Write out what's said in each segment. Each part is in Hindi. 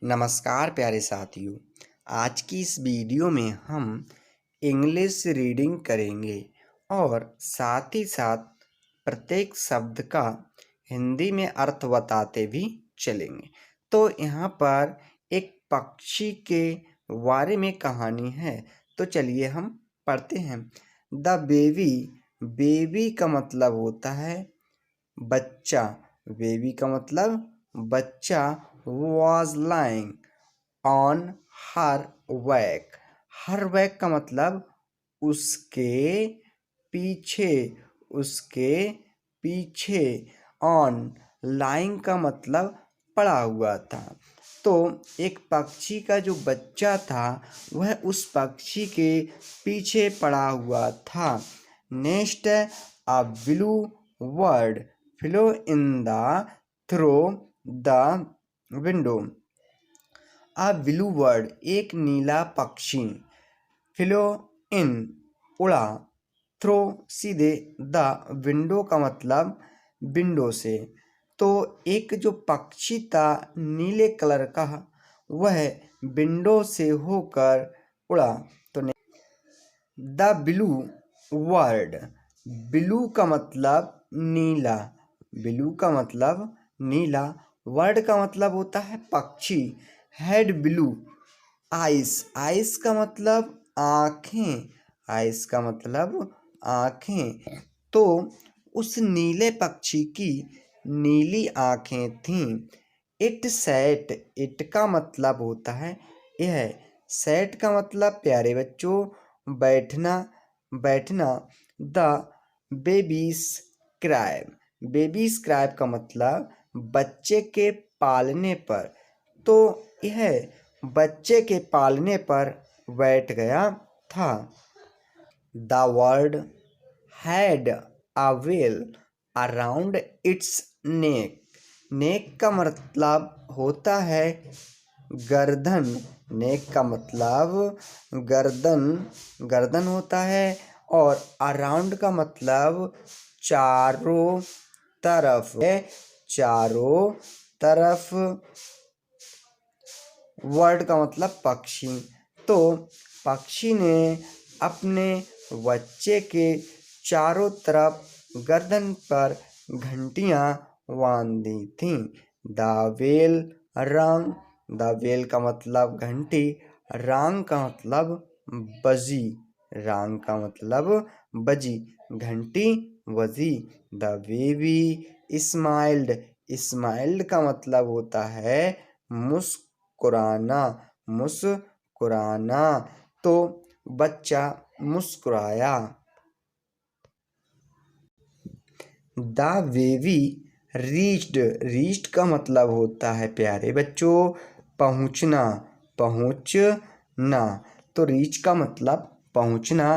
नमस्कार प्यारे साथियों। आज की इस वीडियो में हम इंग्लिश रीडिंग करेंगे और साथ ही साथ प्रत्येक शब्द का हिंदी में अर्थ बताते भी चलेंगे। तो यहाँ पर एक पक्षी के बारे में कहानी है, तो चलिए हम पढ़ते हैं। द बेबी, बेबी का मतलब होता है बच्चा। बेबी का मतलब बच्चा was lying on her back। Her back का मतलब उसके पीछे, उसके पीछे। ऑन, लाइंग का मतलब पड़ा हुआ था। तो एक पक्षी का जो बच्चा था वह उस पक्षी के पीछे पड़ा हुआ था। Next, a blue bird flew in the through the window. A blue bird, एक नीला पक्षी। फ्लो इन, उड़ा। थ्रो, सीधे। द विंडो का मतलब विंडो से। तो एक जो पक्षी था नीले कलर का, वह विंडो से होकर उड़ा। तो द ब्लू वर्ड, ब्लू का मतलब नीला, ब्लू का मतलब नीला, वर्ड का मतलब होता है पक्षी। हैड ब्लू आइस, आइस का मतलब आँखें, आइस का मतलब आँखें। तो उस नीले पक्षी की नीली आँखें थीं। इट सैट, इट का मतलब होता है यह। सैट का मतलब प्यारे बच्चों बैठना, बैठना। The babies Cribb, babies Cribb का मतलब बच्चे के पालने पर। तो यह बच्चे के पालने पर बैठ गया था। The word had a well around its neck. Neck का मतलब होता है गर्दन। नेक का मतलब गर्दन, गर्दन होता है। और अराउंड का मतलब चारों तरफ, चारों तरफ। वर्ड का मतलब पक्षी। तो पक्षी ने अपने बच्चे के चारों तरफ गर्दन पर घंटियां बांध दी थीं। द वेल रंग, द वेल का मतलब घंटी, रंग का मतलब बजी, रंग का मतलब बजी, घंटी बजी। द बेबी स्माइल्ड, स्माइल्ड का मतलब होता है मुस्कुराना, मुस्कुराना। तो बच्चा मुस्कुराया। द बेबी रीच्ड, रीच्ड का मतलब होता है प्यारे बच्चों पहुँचना, पहुँचना। तो रीच का मतलब पहुँचना।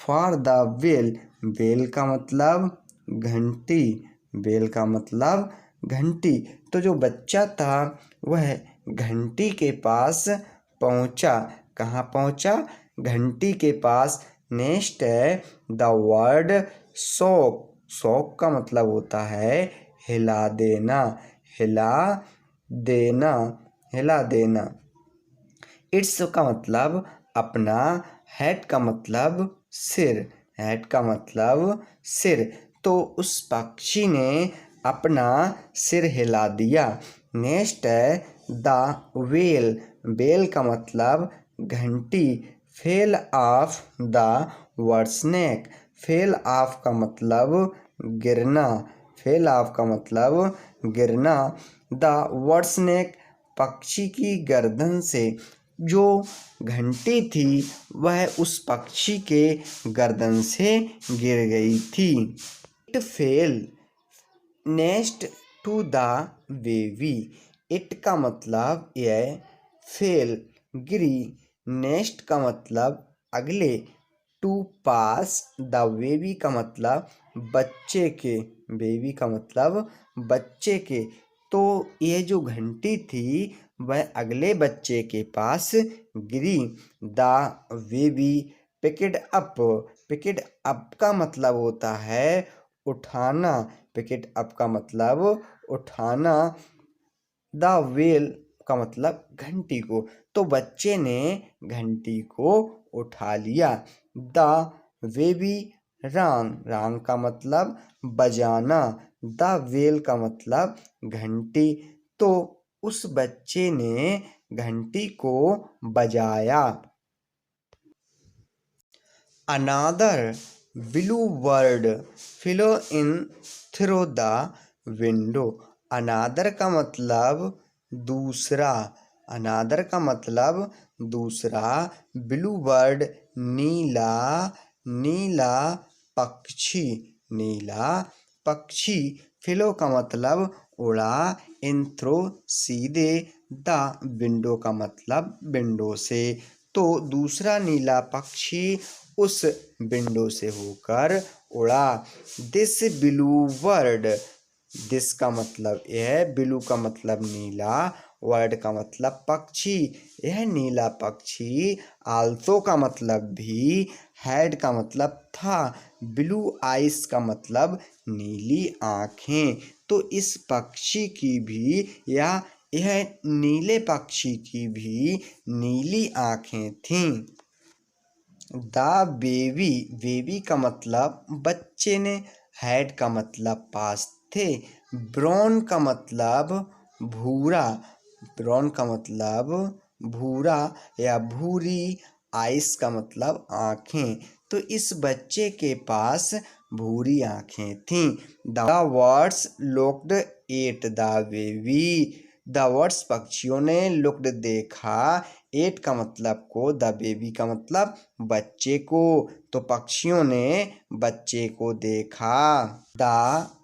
फॉर द बेल, बेल का मतलब घंटी, बेल का मतलब घंटी। तो जो बच्चा था वह घंटी के पास पहुँचा। कहाँ पहुँचा? घंटी के पास। नेक्स्ट है द वर्ड शॉक, शॉक का मतलब होता है हिला देना, हिला देना, हिला देना। इट्स का मतलब अपना, हेड का मतलब सिर, हेड का मतलब सिर। तो उस पक्षी ने अपना सिर हिला दिया। नेक्स्ट है द वेल, बेल का मतलब घंटी। Fell off the word snake, fell off का मतलब गिरना, फेल ऑफ का मतलब गिरना। द वर्ड स्नेक, पक्षी की गर्दन से जो घंटी थी वह उस पक्षी के गर्दन से गिर गई थी। It fell next to the baby, it का मतलब यह, फेल गिरी, नेक्स्ट का मतलब अगले, टू पास द बेबी का मतलब बच्चे के, बेबी का मतलब बच्चे के। तो ये जो घंटी थी वह अगले बच्चे के पास गिरी। The baby picked up, picked up का मतलब होता है उठाना, पिकड अप का मतलब उठाना। द वेल का मतलब घंटी को। तो बच्चे ने घंटी को उठा लिया। द बेबी rang, rang का मतलब बजाना, द बेल का मतलब घंटी। तो उस बच्चे ने घंटी को बजाया। Another blue bird flew in through the window. Another का मतलब दूसरा, another का मतलब दूसरा, blue bird नीला, नीला पक्षी, नीला पक्षी, flew का मतलब उड़ा, in through सीधे, the window का मतलब विंडो से। तो दूसरा नीला पक्षी उस विंडो से होकर उड़ा। दिस ब्लू बर्ड, दिस का मतलब यह, ब्लू का मतलब नीला, वर्ड का मतलब पक्षी, यह नीला पक्षी, आल्सो का मतलब भी, हैड का मतलब था, ब्लू आइस का मतलब नीली आँखें। तो इस पक्षी की भी यह नीले पक्षी की भी नीली आँखें थीं। द बेबी, बेबी का मतलब बच्चे ने, हैड का मतलब पास थे, ब्राउन का मतलब भूरा, ब्राउन का मतलब भूरा या भूरी, आइस का मतलब आँखें। तो इस बच्चे के पास भूरी आँखें थीं। The birds looked at the baby, the birds पक्षियों ने लुक्ड देखा, एट का मतलब को, द बेबी का मतलब बच्चे को। तो पक्षियों ने बच्चे को देखा। द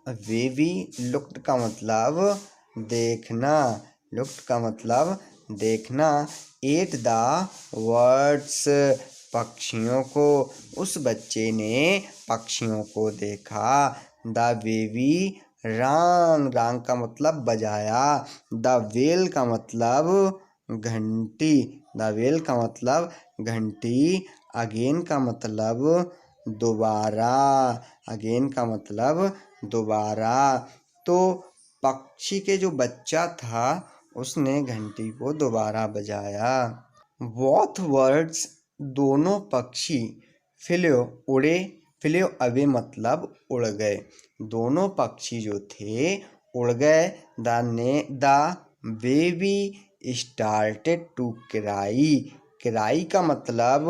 बेबी लुक्ड का मतलब देखना, लुक्ड का मतलब देखना, एट द बर्ड्स पक्षियों को, उस बच्चे ने पक्षियों को देखा। द बेबी रंग, रंग का मतलब बजाया, द बेल का मतलब घंटी, द बेल का मतलब घंटी, अगेन का मतलब दोबारा, अगेन का मतलब दोबारा। तो पक्षी के जो बच्चा था उसने घंटी को दोबारा बजाया। बोथ बर्ड्स, दोनों पक्षी, फ्लेव उड़े, फ्लेव अवे मतलब उड़ गए, दोनों पक्षी जो थे उड़ गए। The baby started to cry, cry का मतलब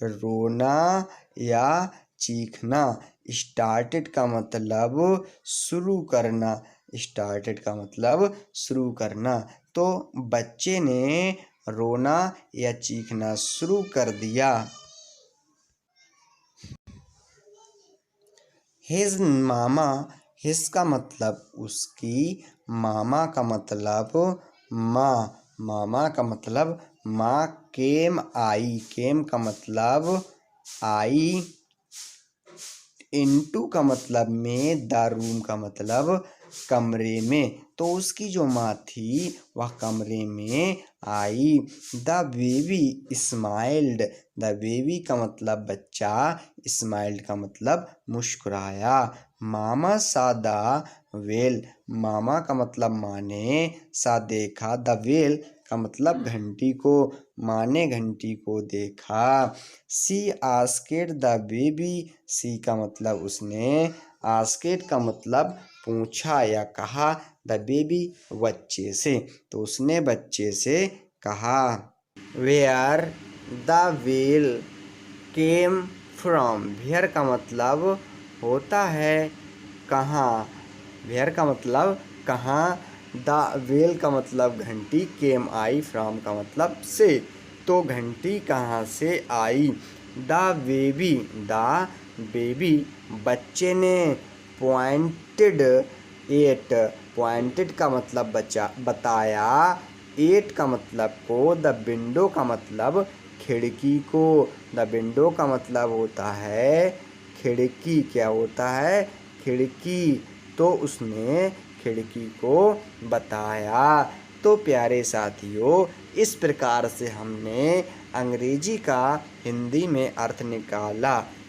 रोना या चीखना, स्टार्टेड का मतलब शुरू करना, स्टार्टेड का मतलब शुरू करना। तो बच्चे ने रोना या चीखना शुरू कर दिया। हिज मामा, हिज का मतलब उसकी, मामा का मतलब माँ, मामा का मतलब माँ, केम आई, केम का मतलब आई, इनटू का मतलब में, द रूम का मतलब कमरे में। तो उसकी जो माँ थी वह कमरे में आई। The baby smiled, the baby का मतलब बच्चा, स्माइल्ड का मतलब मुस्कुराया। मामा सा द वेल, मामा का मतलब माँ ने, सा देखा, द वेल का मतलब घंटी को, माँ ने घंटी को देखा। सी आस्केड द बेबी, सी का मतलब उसने, आस्केड का मतलब पूछा या कहा, द बेबी बच्चे से, तो उसने बच्चे से कहा। Where the well came from, where का मतलब होता है कहाँ, वेयर का मतलब कहाँ, द वेल का मतलब घंटी, केम आई, फ्रॉम का मतलब से, तो घंटी कहाँ से आई। द बेबी, द बेबी बच्चे ने, पॉइंटेड एट, पॉइंटेड का मतलब बच्चा बताया, एट का मतलब को, द विंडो का मतलब खिड़की को, द विंडो का मतलब होता है खिड़की, क्या होता है खिड़की, तो उसने खिड़की को बताया। तो प्यारे साथियों, इस प्रकार से हमने अंग्रेजी का हिंदी में अर्थ निकाला।